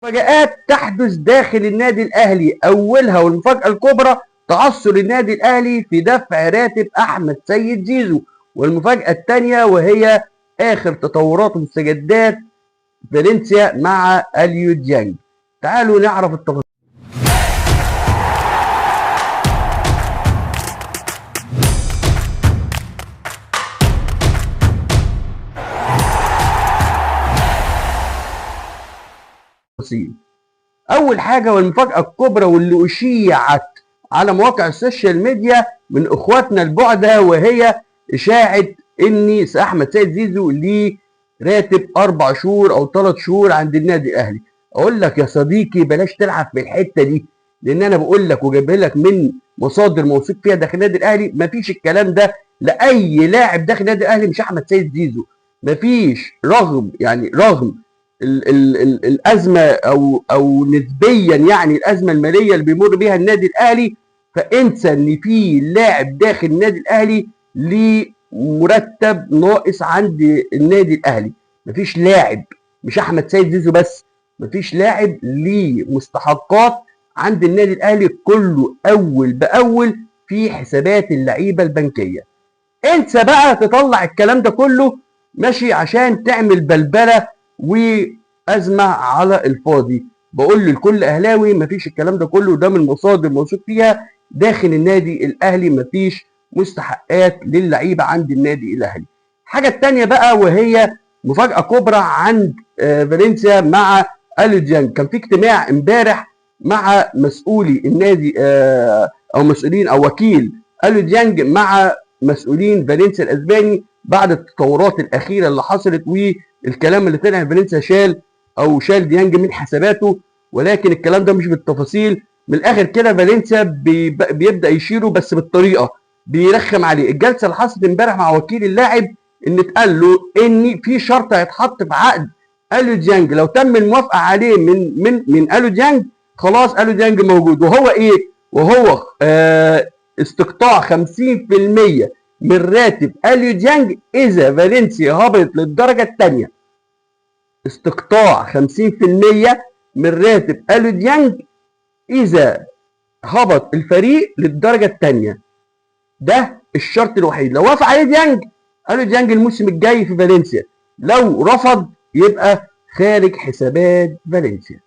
مفاجآت تحدث داخل النادي الأهلي، أولها والمفاجأة الكبرى تعثر النادي الأهلي في دفع راتب أحمد سيد زيزو، والمفاجأة الثانية وهي آخر تطورات ومستجدات فالنسيا مع أليو ديانج. تعالوا نعرف التفاصيل. أول حاجة والمفاجأة الكبرى واللي أشيعت على مواقع السوشيال ميديا من إخواتنا البعدة، وهي إشاعة إن أحمد سيد زيزو ليه راتب 4 شهور أو 3 شهور عند النادي الأهلي. أقول لك يا صديقي بلاش تلعب في الحتة دي، لأن أنا بقول لك وجايبها لك من مصادر موثوق فيها داخل النادي الأهلي. مفيش الكلام ده لأي لاعب داخل النادي الأهلي، مش أحمد سيد زيزو. مفيش، رغم الازمه او نسبيا يعني الازمه الماليه اللي بيمر بيها النادي الاهلي، فانسى ان في لاعب داخل النادي الاهلي ليه مرتب ناقص عند النادي الاهلي. مفيش لاعب، مش احمد سيد زيزو بس، مفيش لاعب ليه مستحقات عند النادي الاهلي، كله اول باول في حسابات اللعيبه البنكيه. انسى بقى تطلع الكلام ده كله ماشي عشان تعمل بلبله وازمه على الفاضي. بقول لكل اهلاوي مفيش الكلام ده كله، ده من مصادر موثوق فيها داخل النادي الاهلي، مفيش مستحقات للعيبه عند النادي الاهلي. الحاجه الثانيه بقى وهي مفاجاه كبرى عند فالنسيا مع اليو ديانج. كان في اجتماع امبارح مع مسؤولي النادي او مسؤولين او وكيل اليو ديانج مع مسؤولين فالنسيا الاسباني بعد التطورات الاخيره اللي حصلت والكلام اللي طلع فالنسيا شال ديانج من حساباته، ولكن الكلام ده مش بالتفاصيل. من الاخر كده فالنسيا بيبدا يشيله بس بالطريقه، بيرخم عليه. الجلسه اللي حصلت امبارح مع وكيل اللاعب ان اتقال له ان في شرط هيتحط في عقد اليو ديانج، لو تم الموافقه عليه من اليو ديانج خلاص اليو ديانج موجود. وهو ايه؟ وهو استقطاع 50% من راتب اليو ديانج اذا فالنسيا هبطت للدرجه الثانيه. استقطاع 50% من راتب اليو ديانج اذا هبط الفريق للدرجه الثانيه. ده الشرط الوحيد. لو وافق عليه ديانج، اليو ديانج الموسم الجاي في فالنسيا، لو رفض يبقى خارج حسابات فالنسيا.